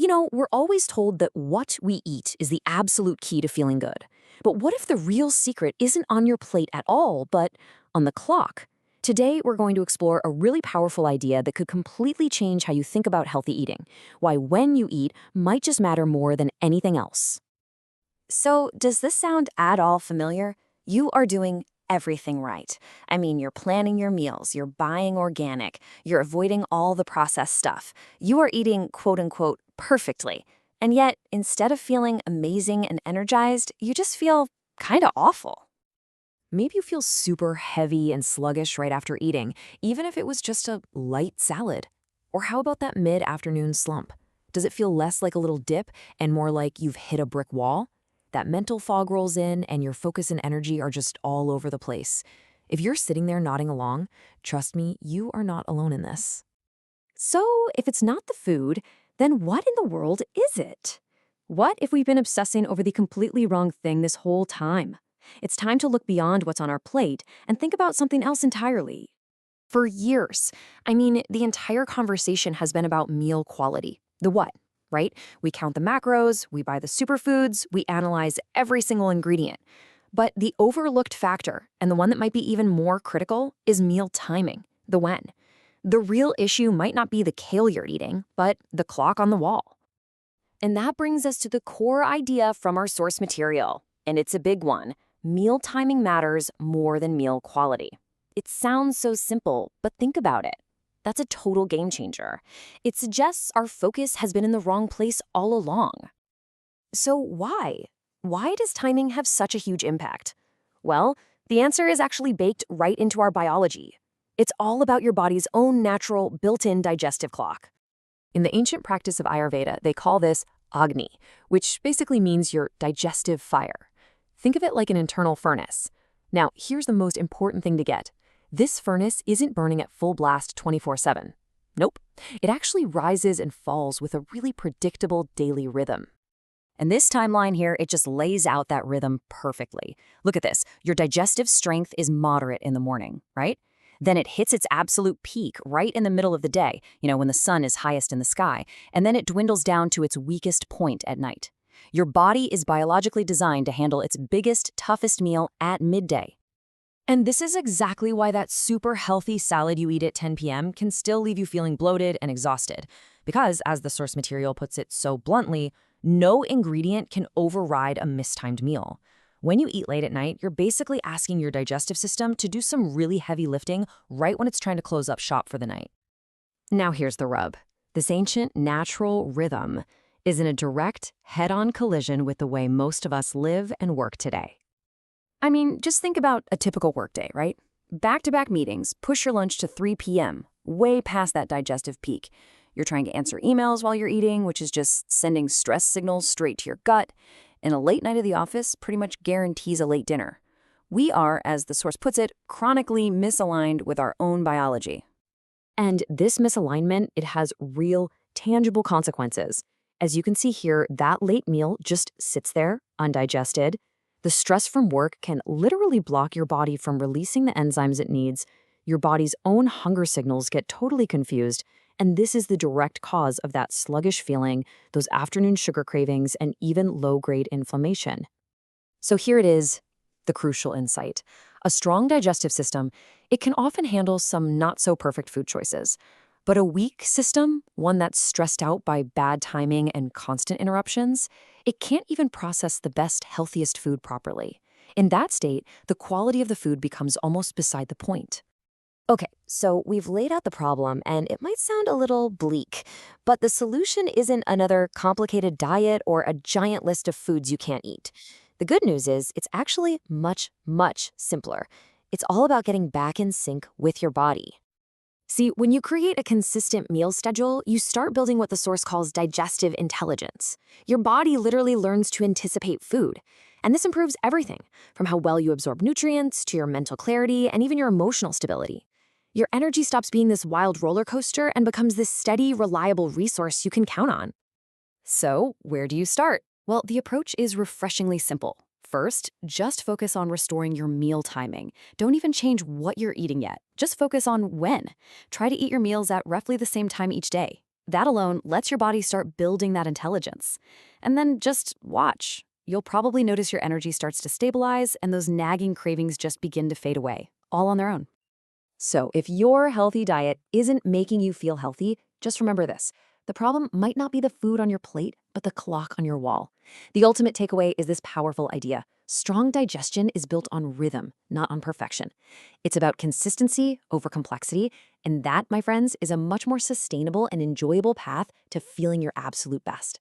We're always told that what we eat is the absolute key to feeling good. But what if the real secret isn't on your plate at all, but on the clock? Today, we're going to explore a really powerful idea that could completely change how you think about healthy eating, why when you eat might just matter more than anything else. So, does this sound at all familiar? You are doing everything right. I mean, you're planning your meals, you're buying organic, you're avoiding all the processed stuff. You are eating quote unquote perfectly. And yet, instead of feeling amazing and energized, you just feel kind of awful. Maybe you feel super heavy and sluggish right after eating, even if it was just a light salad. Or how about that mid-afternoon slump? Does it feel less like a little dip and more like you've hit a brick wall? That mental fog rolls in and your focus and energy are just all over the place. If you're sitting there nodding along, trust me, you are not alone in this. So, if it's not the food, then what in the world is it? What if we've been obsessing over the completely wrong thing this whole time? It's time to look beyond what's on our plate and think about something else entirely. For years, the entire conversation has been about meal quality. The what, right? We count the macros, we buy the superfoods, we analyze every single ingredient. But the overlooked factor, and the one that might be even more critical, is meal timing, the when. The real issue might not be the kale you're eating, but the clock on the wall. And that brings us to the core idea from our source material, and it's a big one. Meal timing matters more than meal quality. It sounds so simple, but think about it. That's a total game changer. It suggests our focus has been in the wrong place all along. So why? Why does timing have such a huge impact? Well, the answer is actually baked right into our biology. It's all about your body's own natural, built-in digestive clock. In the ancient practice of Ayurveda, they call this Agni, which basically means your digestive fire. Think of it like an internal furnace. Now, here's the most important thing to get. This furnace isn't burning at full blast 24/7. Nope. It actually rises and falls with a really predictable daily rhythm. And this timeline here, it just lays out that rhythm perfectly. Look at this. Your digestive strength is moderate in the morning, right? Then it hits its absolute peak right in the middle of the day, when the sun is highest in the sky, and then it dwindles down to its weakest point at night. Your body is biologically designed to handle its biggest, toughest meal at midday. And this is exactly why that super healthy salad you eat at 10 p.m. can still leave you feeling bloated and exhausted. Because, as the source material puts it so bluntly, no ingredient can override a mistimed meal. When you eat late at night, you're basically asking your digestive system to do some really heavy lifting right when it's trying to close up shop for the night. Now here's the rub. This ancient natural rhythm is in a direct, head-on collision with the way most of us live and work today. Just think about a typical workday, right? Back-to-back meetings, push your lunch to 3 p.m., way past that digestive peak. You're trying to answer emails while you're eating, which is just sending stress signals straight to your gut. And a late night at the office pretty much guarantees a late dinner. We are, as the source puts it, chronically misaligned with our own biology. And this misalignment, it has real, tangible consequences. As you can see here, that late meal just sits there, undigested. The stress from work can literally block your body from releasing the enzymes it needs. Your body's own hunger signals get totally confused, and this is the direct cause of that sluggish feeling, those afternoon sugar cravings, and even low-grade inflammation. So here it is, the crucial insight. A strong digestive system, it can often handle some not-so-perfect food choices. But a weak system, one that's stressed out by bad timing and constant interruptions, it can't even process the best, healthiest food properly. In that state, the quality of the food becomes almost beside the point. Okay, so we've laid out the problem, and it might sound a little bleak, but the solution isn't another complicated diet or a giant list of foods you can't eat. The good news is it's actually much, much simpler. It's all about getting back in sync with your body. See, when you create a consistent meal schedule, you start building what the source calls digestive intelligence. Your body literally learns to anticipate food. And this improves everything, from how well you absorb nutrients to your mental clarity and even your emotional stability. Your energy stops being this wild roller coaster and becomes this steady, reliable resource you can count on. So, where do you start? Well, the approach is refreshingly simple. First, just focus on restoring your meal timing. Don't even change what you're eating yet. Just focus on when. Try to eat your meals at roughly the same time each day. That alone lets your body start building that intelligence. And then just watch. You'll probably notice your energy starts to stabilize and those nagging cravings just begin to fade away, all on their own. So if your healthy diet isn't making you feel healthy, just remember this. The problem might not be the food on your plate, but the clock on your wall. The ultimate takeaway is this powerful idea. Strong digestion is built on rhythm, not on perfection. It's about consistency over complexity, and that, my friends, is a much more sustainable and enjoyable path to feeling your absolute best.